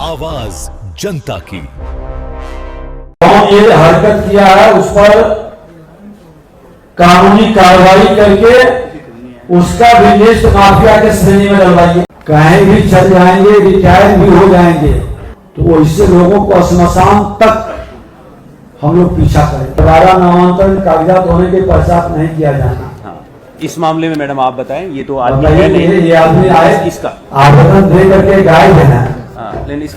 आवाज जनता की। ये हरकत किया है उस पर कानूनी कार्रवाई करके उसका भी लिस्ट माफिया के श्रेणी में डलवाइए। कहीं भी चल जाएंगे, रिटायर भी हो जाएंगे, तो इससे लोगों को श्मशान तक हम लोग पीछा करें। दोबारा नामांकन कागजात होने के पश्चात नहीं किया जाना। इस मामले में मैडम आप बताएं, ये तो आदमी है नहीं, ये आदमी आए इसका आवेदन दे करके गाय देना।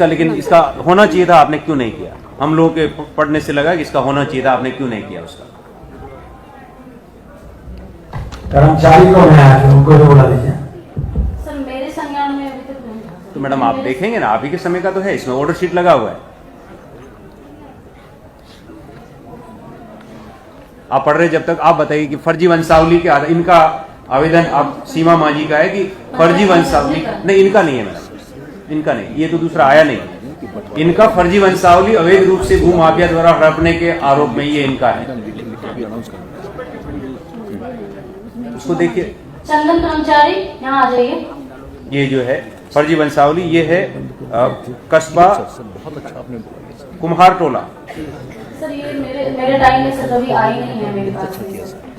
लेकिन इसका होना चाहिए था, आपने क्यों नहीं किया? हम लोग के पढ़ने से लगा कि इसका होना चाहिए था, आपने क्यों नहीं किया उसका? कर्मचारी को मैं उनको तो बुला दीजिए। सर मेरे संज्ञान में अभी तक नहीं था। तो मैडम आप देखेंगे ना, आप ही के समय का तो है, इसमें ऑर्डर शीट लगा हुआ है, आप पढ़ रहे जब तक। आप बताइए कि फर्जी वंशावली के आधार, इनका आवेदन आप सीमा मांझी का है कि फर्जी वंशावली नहीं, इनका नहीं है मैडम, इनका नहीं, ये तो दूसरा आया नहीं। इनका फर्जी वंशावली अवैध रूप से भू माफिया द्वारा हड़पने के आरोप में ये इनका है। उसको देखिए, चंदन कर्मचारी यहाँ आ जाइए। ये जो है फर्जी वंशावली, ये है कस्बा कुम्हार टोला। सर ये मेरे टाइम में सर कभी आई नहीं है मेरे पास।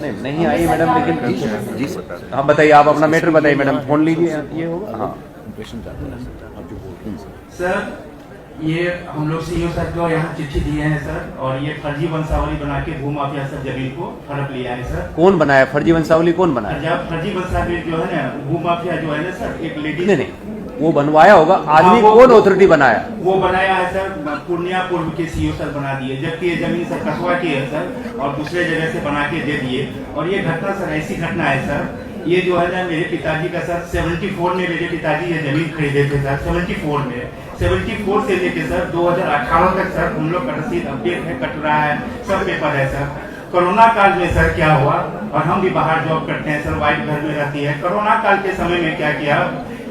नहीं आई मैडम, लेकिन जी सर, हाँ बताइए, आप अपना मैटर बताइए मैडम, फोन लीजिए, ये होगा। हाँ सर, ये हम लोग सीईओ सर को यहाँ चिट्ठी दिए हैं सर, और ये फर्जी वंशावली बना के भू माफिया सर जमीन को हड़प लिया है सर। कौन बनाया फर्जी वंशावली? कौन बनाया? फर्जी वंशावली जो है ना, भू माफिया जो है ना सर, एक लेडी नहीं, वो बनवाया होगा आदमी। कौन अथॉरिटी बनाया? वो बनाया है सर, पूर्णिया पूर्व के सीईओ सर बना दिए, जबकि ये जमीन सर कस्बा की है सर, और दूसरे जगह से बना के दे दिए। और ये घटना सर ऐसी घटना है सर, ये जो है ना मेरे पिताजी का सर 74 में मेरे पिताजी ये जमीन खरीदे थे सर, 74 में, 74 से लेके सर 2018 तक सर हम लोग का रसीद अपडेट है, कट रहा है, सब पेपर है सर। कोरोना काल में सर क्या हुआ, और हम भी बाहर जॉब करते हैं सर, वाइफ घर में रहती है। कोरोना काल के समय में क्या किया,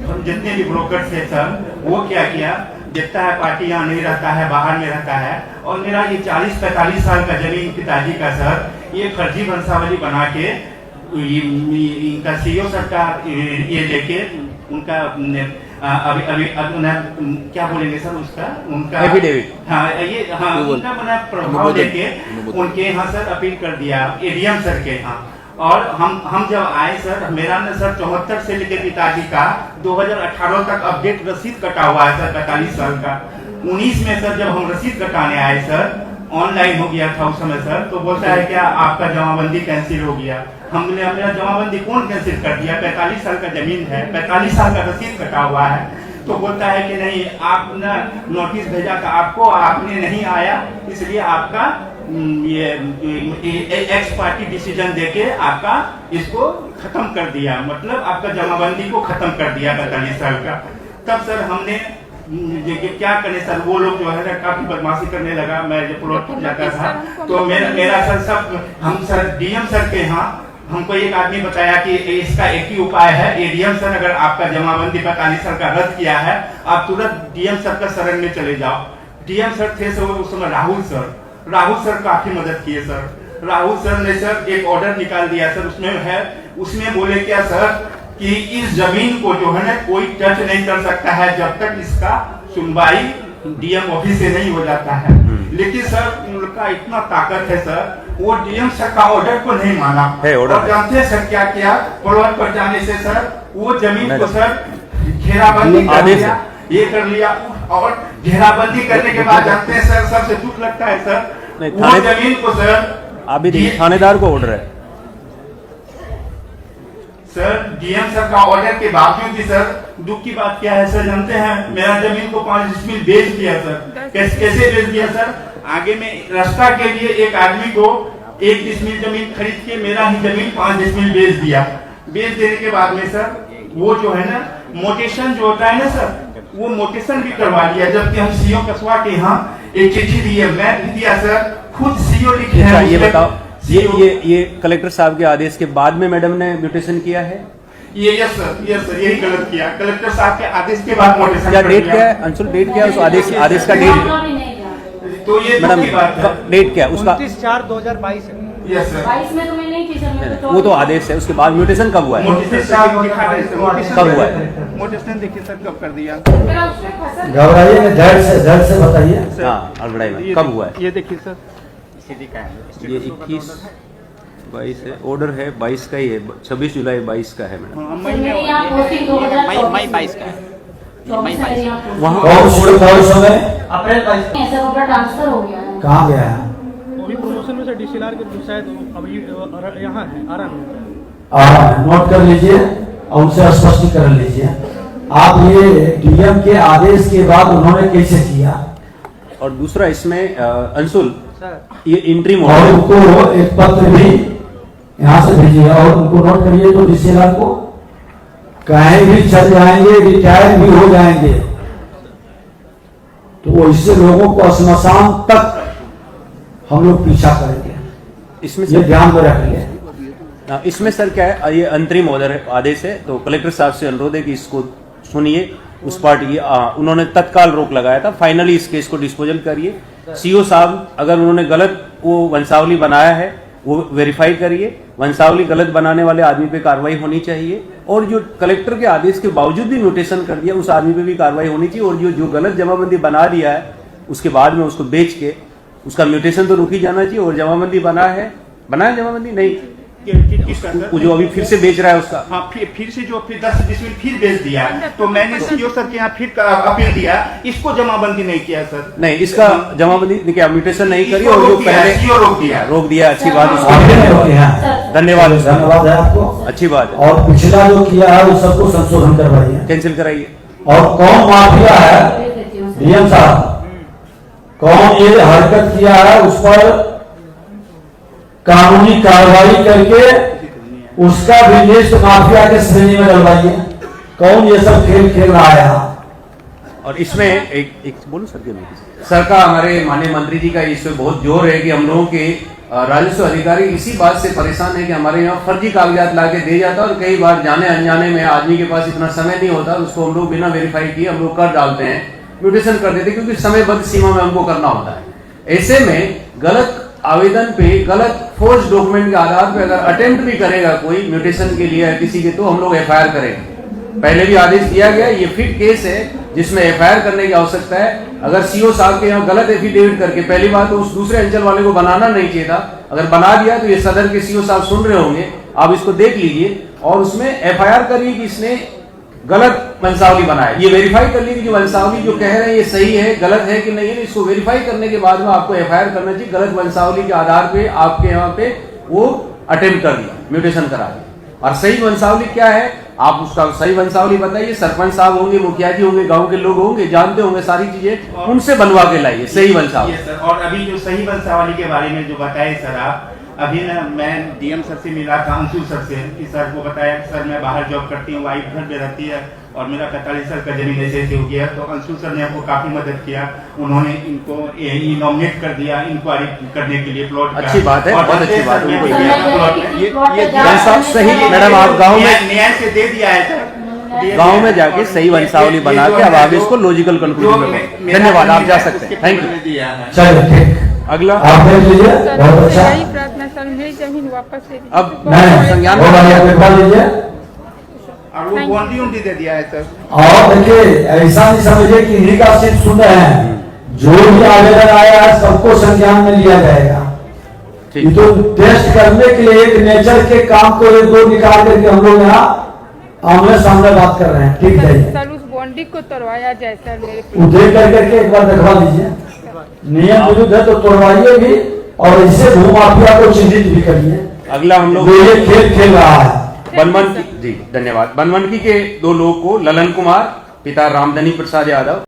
हम जितने भी ब्रोकर थे सर, वो क्या किया, देखता है पार्टी यहाँ नहीं रहता है, बाहर में रहता है, और मेरा ये 40-45 साल का जमीन पिताजी का सर, ये फर्जी वंशावली बना के इनका सीईओ सर का ये लेके उनका अभी क्या बोलेंगे सर उसका, उनका एफिडेविट, हाँ ये हाँ उनका बना प्रभाव लेके उनके यहाँ सर अपील कर दिया एडीएम सर के यहाँ। और हम जब आए सर, मेरा न सर 74 से लेके पिताजी का 2018 तक अपडेट रसीद कटा हुआ है सर, 45 साल का। 19 में सर जब हम रसीद कटाने आए सर, ऑनलाइन हो गया था उस समय सर, तो बोलता है क्या आपका जमाबंदी कैंसिल हो गया। हमने मेरा जमाबंदी कौन कैंसिल कर दिया, 45 साल का जमीन है, 45 साल का रसीद कटा हुआ है। तो बोलता है कि नहीं, आप ना नोटिस भेजा था आपको, आपने नहीं आया, इसलिए आपका ये एक्स पार्टी डिसीजन देके आपका इसको खत्म कर दिया, मतलब आपका जमाबंदी को खत्म कर दिया 45 साल का। तब सर हमने क्या करें सर, वो लोग जो है ना काफी बदमाशी करने लगा। मैं जब प्लॉट पर जाता था तो मेरा सर सब हम सर डीएम सर के यहाँ हमको एक आदमी बताया कि इसका एक ही उपाय है, एडीएम सर अगर आपका जमाबंदी 45 साल का रद्द किया है, आप तुरंत डीएम सर का शरण में चले जाओ। डीएम सर थे सर उस समय राहुल सर काफी मदद किए सर। राहुल सर ने सर एक ऑर्डर निकाल दिया सर, उसमें बोले क्या सर कि इस जमीन को जो है ना कोई टच नहीं कर सकता है जब तक इसका सुनवाई डीएम ऑफिस से नहीं हो जाता है। लेकिन सर उनका इतना ताकत है सर, वो डीएम सर का ऑर्डर को नहीं माना। और जानते हैं सर क्या किया, प्लॉट पर जाने से सर वो जमीन को सर घेराबंदी कर दिया, ये कर लिया। और घेराबंदी करने के बाद जानते हैं सर, सबसे दुख लगता है सर, वो जमीन को सर अभी थानेदार को ऑर्डर है सर, डीएम सर का ऑर्डर के बावजूद भी सर दुख की बात क्या है सर जानते हैं, मेरा जमीन को 5 डिसमिल बेच दिया सर। कैसे बेच दिया सर, आगे में रास्ता के लिए एक आदमी को 1 डिसमिल जमीन खरीद के मेरा ही जमीन 5 डिसमिल बेच दिया। बेच देने के बाद में सर वो जो है ना मोटेशन जो होता है ना सर, वो मोटेशन भी करवा लिया, जबकि हम सीईओ कस्बा के यहाँ एक चिट्ठी दी है, मैं भी दिया सर, खुद सीईओ लिखे हैं। ये बताओ, ये कलेक्टर साहब के आदेश के बाद में मैडम ने म्यूटेशन किया है? यस सर यही गलत किया, कलेक्टर साहब के आदेश के बाद म्यूटेशन। क्या डेट क्या है अंशुल, डेट क्या है उस आदेश का? डेट तो ये मैडम की बात है, डेट क्या है उसका? 29/4/2022 है। यस सर 22 में तो मैं नहीं थी सर, मैं तो वो तो आदेश है, उसके बाद म्यूटेशन कब हुआ है? कब हुआ है? मोटेशन देखिए सर कब कर दिया। मेरा उसमें फसल घबराइए नहीं, धैर्य से बताइए। हाँ अलबड़ाई में कब हुआ है? ये देखिए सर ये 21 22 है, ऑर्डर है 22 का ही है, 26 जुलाई 22 का है मैडम। सर मेरे यहाँ पोस्टिंग 2024 मई 22 का है। 24 में मेरे यहाँ पोस्टिंग वहाँ कौन समय अप्रैल 22 है सर, ऊपर ट्रांसफर हो गया है। कहाँ गया है? अभी प्रमोशन में से डीसीएलआर के शायद अभी यहाँ है आराम में। नोट कर लीजिए और उनसे स्पष्टीकरण लीजिए। आप ये डीएम के आदेश के बाद उन्होंने कैसे किया? और दूसरा इसमें अंशुल ये इंट्रीम और ऑर्डर उनको एक पत्र भी यहाँ से भेजिए और उनको नोट करिए तो डीसीएलआर को कहीं भी चल जाएंगे, रिटायर भी हो जाएंगे तो वो इससे लोगों को श्मशान तक हम लोग पीछा करेंगे, इसमें ये ध्यान में रखिए। इसमें सर क्या है, ये अंतरिम ऑर्डर है, आदेश है, तो कलेक्टर साहब से अनुरोध है कि इसको सुनिए। उस पार्टी की उन्होंने तत्काल रोक लगाया था, फाइनली इस केस को डिस्पोजल करिए। सीओ साहब अगर उन्होंने गलत वो वंशावली बनाया है वो वेरीफाई करिए, वंशावली गलत बनाने वाले आदमी पे कार्रवाई होनी चाहिए, और जो कलेक्टर के आदेश के बावजूद भी म्यूटेशन कर दिया उस आदमी पे भी कार्रवाई होनी चाहिए, और जो गलत जमाबंदी बना दिया है उसके बाद में उसको बेच के उसका म्यूटेशन तो रुक ही जाना चाहिए, और जमाबंदी बनाया जमाबंदी नहीं वो जो अभी फिर से बेच रहा है उसका। हाँ फिर से जो फिर 10 डिसमिल फिर बेच दिया, तो मैंने सीओ सर के यहाँ फिर अपील दिया, इसको जमाबंदी नहीं किया सर। नहीं इसका जमाबंदी क्या म्यूटेशन नहीं करी, और जो पहले रोक दिया अच्छी बात आपने नहीं उसको रोके हैं। धन्यवाद धन्यवाद है आपको। अच्छी बात है, और पिछला जो किया है उस सबको संशोधन करवाइए। कैंसिल कराइए। और कौन माफिया है डीएम साहब, कौन ये हरकत किया है उस पर कानूनी कार्रवाई करके उसका भी लिस्ट माफिया के श्रेणी में डलवाइए। कौन ये सब खेल खेल रहा है यहाँ? और इसमें एक बोलो सर का हमारे माननीय मंत्री जी का इसमें बहुत जोर है कि हम लोगों के राजस्व अधिकारी इसी बात से परेशान है कि हमारे यहाँ फर्जी कागजात ला के दे जाता है, और कई बार जाने अनजाने में आदमी के पास इतना समय नहीं होता, उसको हम लोग बिना वेरीफाई किए हम लोग कर डालते हैं, म्यूटेशन कर देते, क्योंकि समयबद्ध सीमा में हमको करना होता है। ऐसे में गलत आवेदन पे गलत फोर्स डॉक्यूमेंट के आधार पे अगर अटेम्प्ट भी करेगा कोई म्यूटेशन के लिए किसी के, तो हम लोग एफआईआर करेंगे। पहले भी आदेश दिया गया, ये फिट केस है जिसमें एफआईआर करने की आवश्यकता है। अगर सीओ साहब के यहाँ गलत एफिडेविट करके, पहली बात तो उस दूसरे अंचल वाले को बनाना नहीं चाहिए था, अगर बना दिया तो ये सदर के सीओ साहब सुन रहे होंगे, आप इसको देख लीजिए और उसमें एफआईआर करिए कि इसने गलत वंशावली बनाया, ये वेरीफाई कर लीजिए कि वंशावली जो कह रहे हैं ये सही है गलत है कि नहीं है। इसको वेरीफाई करने के बाद में आपको एफआईआर करना चाहिए। गलत वंशावली के आधार पे आपके यहाँ पे वो अटेम्प्ट कर दिया, म्यूटेशन करा दिया। और सही वंशावली क्या है, आप उसका सही वंशावली बताइए। सरपंच साहब होंगे, मुखिया जी होंगे, गांव के लोग होंगे, जानते होंगे सारी चीजें, उनसे बनवा के लाइए सही वंशावली। और अभी जो सही वंशावली के बारे में जो बताए सर आप, अभी ना मैं डीएम सर से मिला था, अंशुल सर से, कि सर को बताया कि सर मैं बाहर जॉब करती हूँ, वाइफ घर में रहती है और मेरा 45 साल का जमीन ऐसे हो गया। तो अंशुल सर ने हमको काफी मदद किया, उन्होंने इनको नॉमिनेट कर दिया इंक्वायरी करने के लिए प्लॉट। अच्छी बात है, बहुत अच्छी बात है। साहब सही मैडम, आप गाँव में न्याय से दे दिया है सर, गाँव में जाके सही वंशावली बना के अब आगे इसको लॉजिकल कंक्लूजन में। धन्यवाद, आप जा सकते हैं। Thank you. चलिए ठीक, अगला आप देख लीजिए, बहुत अच्छा। यही प्रार्थना सर, मेरी जमीन वापस दे दीजिए। अब नहीं, संज्ञान वो वाली आप लिखवा लीजिए। और वो बॉन्डी दे दिया है सर। और देखिए ऐसा नहीं समझिए कि इन्हीं का सिर्फ सुन रहे हैं, जो भी आवेदन आया है सबको संज्ञान में लिया जाएगा। ये तो टेस्ट करने के लिए एक नेचर के काम को एक दो निकाल करके हम लोग यहाँ आमने सामने बात कर रहे हैं। ठीक है सर, उस बॉन्डी को तोड़वाया जाए सर, मेरे वो देख करके एक बार दिखवा दीजिए। नियम विरुद्ध है तो तोड़वाइए भी, और इससे भूमाफिया को चिन्हित भी करिए। अगला हम लोग ये खेल खेल रहा है। बनमनकी जी, धन्यवाद। बनमनकी के दो लोग को, ललन कुमार पिता रामधनी प्रसाद यादव,